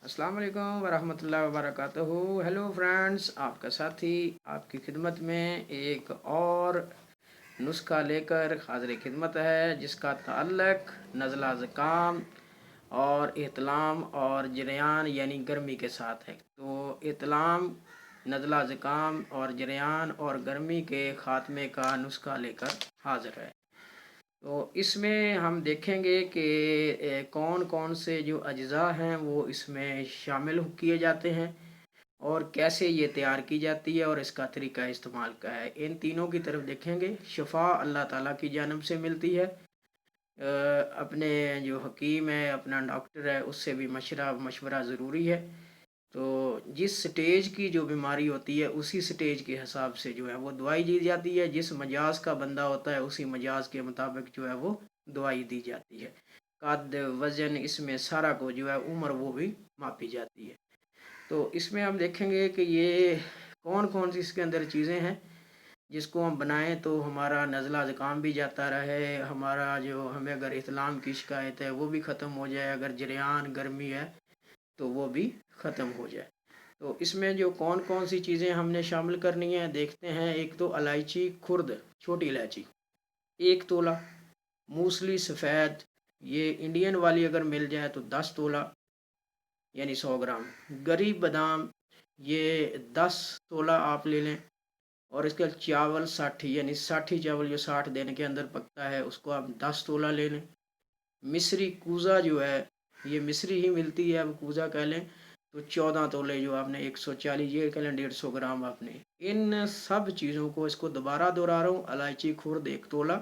अस्सलाम वालेकुम वरहमतुल्लाहि वबरकातुहू। हेलो फ्रेंड्स, आपका साथी आपकी खिदमत में एक और नुस्खा लेकर हाज़िर खिदमत है, जिसका ताल्लुक़ नज़ला ज़ुकाम और एहतलाम और जरियान यानी गर्मी के साथ है। तो एहतलाम, नज़ला ज़ुकाम और जरियान और गर्मी के ख़ात्मे का नुस्खा लेकर हाज़िर है। तो इसमें हम देखेंगे कि कौन कौन से जो अज्ज़ा हैं वो इसमें शामिल किए जाते हैं और कैसे ये तैयार की जाती है और इसका तरीका इस्तेमाल क्या है। इन तीनों की तरफ देखेंगे। शफा अल्लाह ताला की जानब से मिलती है। अपने जो हकीम है, अपना डॉक्टर है, उससे भी मशवरा ज़रूरी है। तो जिस स्टेज की जो बीमारी होती है उसी स्टेज के हिसाब से जो है वो दवाई दी जाती है। जिस मजाज का बंदा होता है उसी मजाज के मुताबिक जो है वो दवाई दी जाती है। कद, वज़न, इसमें सारा को जो है उम्र वो भी मापी जाती है। तो इसमें हम देखेंगे कि ये कौन कौन सी इसके अंदर चीज़ें हैं जिसको हम बनाएं तो हमारा नज़ला ज़ुकाम भी जाता रहे, हमारा जो हमें अगर इस्लाम की शिकायत है वो भी ख़त्म हो जाए, अगर जरियान गर्मी है तो वो भी ख़त्म हो जाए। तो इसमें जो कौन कौन सी चीज़ें हमने शामिल करनी है देखते हैं। एक तो इलायची खुर्द, छोटी इलायची 1 तोला, मूसली सफ़ेद, ये इंडियन वाली अगर मिल जाए तो 10 तोला यानी 100 ग्राम, गरीब बादाम ये 10 तोला आप ले लें। और इसके चावल 60 यानी 60 चावल जो 60 दिन के अंदर पकता है उसको आप 10 तोला ले लें। मिस्री कूज़ा जो है, ये मिस्री ही मिलती है, अब कूज़ा कह लें, तो 14 तोले जो आपने 140, ये कह लें 150 ग्राम आपने। इन सब चीज़ों को, इसको दोबारा दोहरा रहा हूँ, इलायची खुर्द 1 तोला,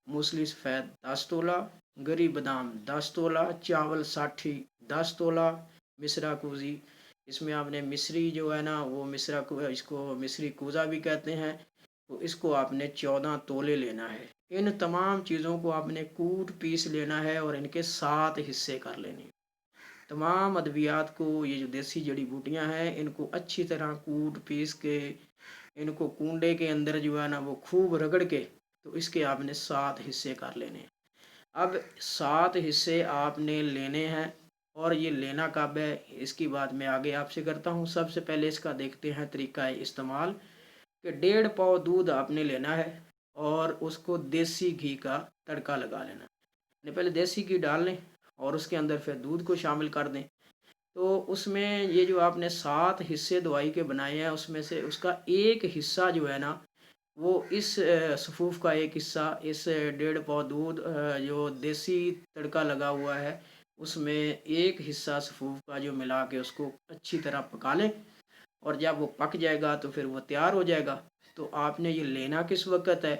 मूसली सफ़ेद 10 तोला, गरी बादाम 10 तोला, चावल 60 10 तोला, मिस्रा कूज़ी, इसमें आपने मिस्री जो है ना वो इसको मिस्री कूज़ा भी कहते हैं, तो इसको आपने 14 तोले लेना है। इन तमाम चीज़ों को आपने कूट पीस लेना है और इनके 7 हिस्से कर लेने। तमाम अद्वियात को, ये जो देसी जड़ी बूटियां हैं, इनको अच्छी तरह कूट पीस के इनको कूंडे के अंदर जो है ना वो खूब रगड़ के, तो इसके आपने 7 हिस्से कर लेने। अब 7 हिस्से आपने लेने हैं और ये लेना कब है इसकी बात मैं आगे आपसे करता हूँ। सबसे पहले इसका देखते हैं तरीका इस्तेमाल कि 1.5 पाव दूध आपने लेना है और उसको देसी घी का तड़का लगा लेना। पहले देसी घी डाल लें और उसके अंदर फिर दूध को शामिल कर दें। तो उसमें ये जो आपने 7 हिस्से दवाई के बनाए हैं उसमें से उसका एक हिस्सा जो है ना वो इस सफ़ूफ का एक हिस्सा इस 1.5 पाव दूध जो देसी तड़का लगा हुआ है उसमें एक हिस्सा सफ़ूफ का जो मिला के उसको अच्छी तरह पका लें। और जब वो पक जाएगा तो फिर वो तैयार हो जाएगा। तो आपने ये लेना किस वक़्त है,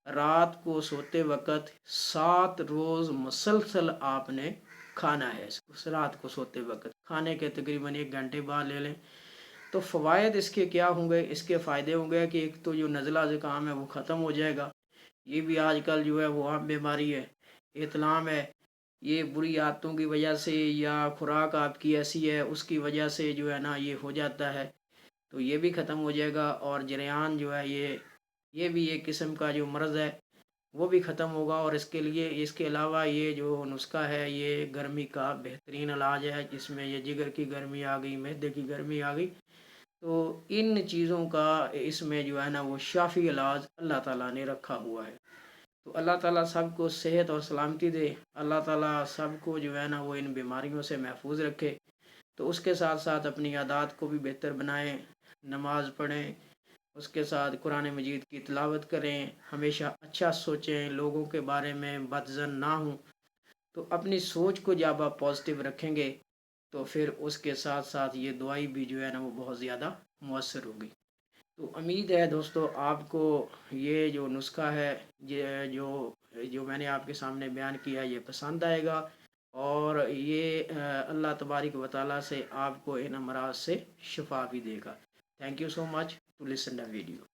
रात को सोते वक़्त 7 रोज़ मुसलसल आपने खाना है इसको। रात को सोते वक़्त खाने के तकरीबन 1 घंटे बाद ले लें। तो फ़वाइद इसके क्या होंगे, इसके फ़ायदे होंगे कि एक तो जो नज़ला ज़ुकाम है वो ख़त्म हो जाएगा। ये भी आजकल जो है वो आम बीमारी है, इतलाम है, ये बुरी आदतों की वजह से या खुराक आपकी ऐसी है उसकी वजह से जो है ना ये हो जाता है, तो ये भी ख़त्म हो जाएगा। और जरियान जो है ये भी एक किस्म का जो मर्ज़ है वो भी ख़त्म होगा। और इसके लिए, इसके अलावा ये जो नुस्खा है ये गर्मी का बेहतरीन इलाज है, जिसमें ये जिगर की गर्मी आ गई, मैदे की गर्मी आ गई, तो इन चीज़ों का इसमें जो है ना वो शाफ़ी इलाज अल्लाह ताला ने रखा हुआ है। तो अल्लाह ताला सबको सेहत और सलामती दे। अल्लाह ताला सबको जो है ना वो इन बीमारियों से महफूज रखे। तो उसके साथ साथ अपनी आदत को भी बेहतर बनाएं, नमाज़ पढ़ें, उसके साथ कुरान मजीद की तिलावत करें, हमेशा अच्छा सोचें, लोगों के बारे में बदज़न ना हों। तो अपनी सोच को जब आप पॉजिटिव रखेंगे तो फिर उसके साथ साथ ये दवाई भी जो है ना वो बहुत ज़्यादा मुअस्सर होगी। तो उम्मीद है दोस्तों आपको ये जो नुस्खा है, ये जो जो मैंने आपके सामने बयान किया ये पसंद आएगा और ये अल्लाह तबारक व तआला से आपको इन अमराज से शिफा भी देगा। Thank you so much to listen the video.